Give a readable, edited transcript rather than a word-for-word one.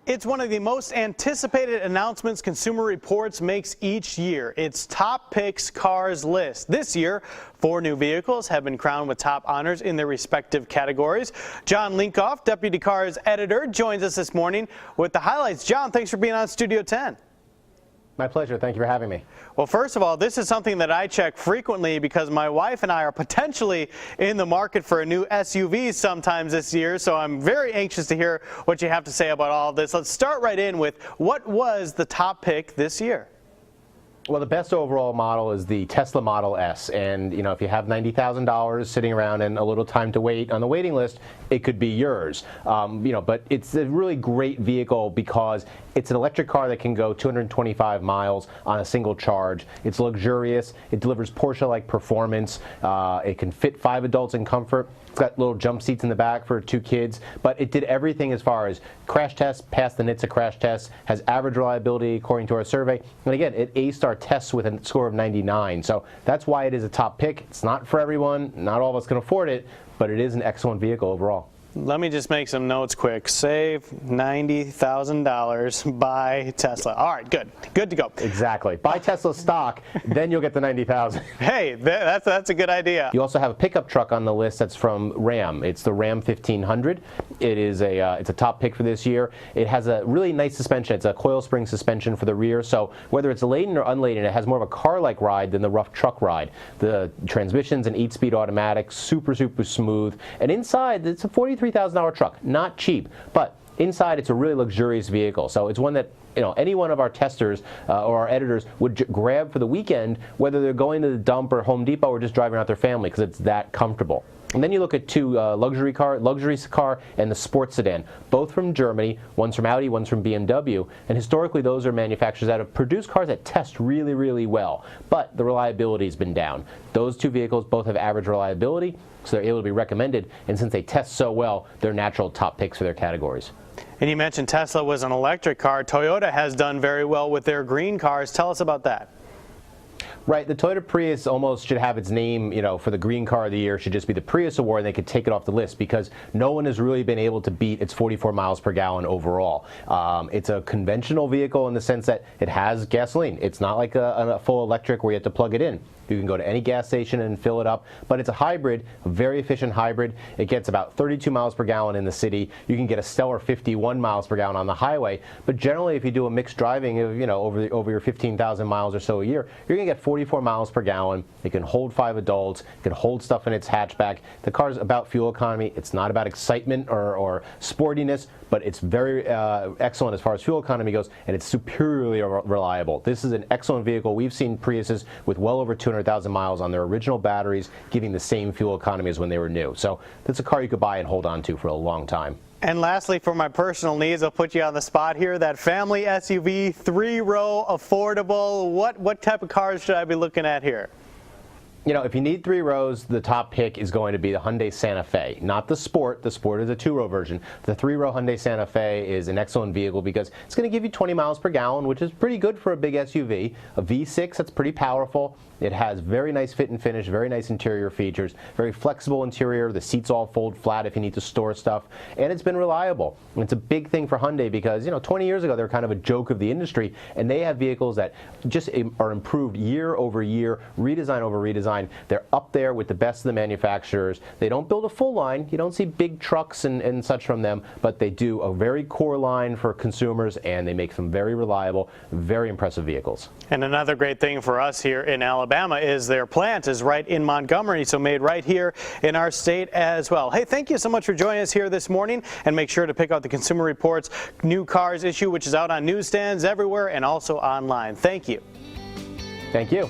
It's one of the most anticipated announcements Consumer Reports makes each year. It's Top Picks Cars list. This year, 4 new vehicles have been crowned with top honors in their respective categories. John Linkoff, Deputy Cars editor, joins us this morning with the highlights. John, thanks for being on Studio 10. My pleasure. Thank you for having me. Well, first of all, this is something that I check frequently because my wife and I are potentially in the market for a new SUV sometimes this year, so I'm very anxious to hear what you have to say about all of this. Let's start right in with what was the top pick this year? Well, the best overall model is the Tesla Model S, and if you have $90,000 sitting around and a little time to wait on the waiting list, it could be yours. But it's a really great vehicle because it's an electric car that can go 225 miles on a single charge. It's luxurious. It delivers Porsche-like performance. It can fit 5 adults in comfort. It's got little jump seats in the back for 2 kids, but it did everything as far as crash tests, passed the NHTSA crash test, has average reliability according to our survey, and again, it aced our tests with a score of 99. So that's why it is a top pick. It's not for everyone. Not all of us can afford it, but it is an excellent vehicle overall. Let me just make some notes quick. Save $90,000, buy Tesla. All right, good to go. Exactly. Buy Tesla stock, then you'll get the $90,000. Hey, that's a good idea. You also have a pickup truck on the list that's from Ram. It's the Ram 1500. It's a top pick for this year. It has a really nice suspension. It's a coil spring suspension for the rear, so whether it's laden or unladen, it has more of a car-like ride than the rough truck ride. The transmission's an 8-speed automatic, super smooth, and inside it's a $43,000 truck. Not cheap, but inside it's a really luxurious vehicle. So it's one that any one of our testers or our editors would grab for the weekend, whether they're going to the dump or Home Depot or just driving out their family, because it's that comfortable. And then you look at 2 luxury car and the sports sedan, both from Germany. One's from Audi, one's from BMW. And historically, those are manufacturers that have produced cars that test really well. But the reliability has been down. Those 2 vehicles both have average reliability, so they're able to be recommended. And since they test so well, they're natural top picks for their categories. And you mentioned Tesla was an electric car. Toyota has done very well with their green cars. Tell us about that. Right, the Toyota Prius almost should have its name, for the Green Car of the Year, should just be the Prius Award, and they could take it off the list because no one has really been able to beat its 44 miles per gallon overall. It's a conventional vehicle in the sense that it has gasoline. It's not like a full electric where you have to plug it in. You can go to any gas station and fill it up, but it's a hybrid, a very efficient hybrid. It gets about 32 miles per gallon in the city. You can get a stellar 51 miles per gallon on the highway, but generally if you do a mixed driving, over your 15,000 miles or so a year, you're going to get 44 miles per gallon. It can hold 5 adults. It can hold stuff in its hatchback. The car's about fuel economy. It's not about excitement or sportiness, but it's very excellent as far as fuel economy goes, and it's superiorly reliable. This is an excellent vehicle. We've seen Priuses with well over 200,000 miles on their original batteries, giving the same fuel economy as when they were new. So that's a car you could buy and hold on to for a long time. And lastly, for my personal needs, I'll put you on the spot here. That family SUV, 3-row, affordable. What type of cars should I be looking at here? If you need 3 rows, the top pick is going to be the Hyundai Santa Fe, not the Sport. The Sport is a 2-row version. The 3-row Hyundai Santa Fe is an excellent vehicle because it's going to give you 20 miles per gallon, which is pretty good for a big SUV. A V6 that's pretty powerful. It has very nice fit and finish, very nice interior features, very flexible interior. The seats all fold flat if you need to store stuff, and it's been reliable. And it's a big thing for Hyundai because 20 years ago they were kind of a joke of the industry, and they have vehicles that just are improved year over year, redesign over redesign. They're up there with the best of the manufacturers. They don't build a full line. You don't see big trucks and such from them, but they do a very core line for consumers, and they make some very reliable, very impressive vehicles. And another great thing for us here in Alabama is their plant is right in Montgomery, so made right here in our state as well. Hey, thank you so much for joining us here this morning, and make sure to pick out the Consumer Reports New Cars issue, which is out on newsstands everywhere and also online. Thank you. Thank you.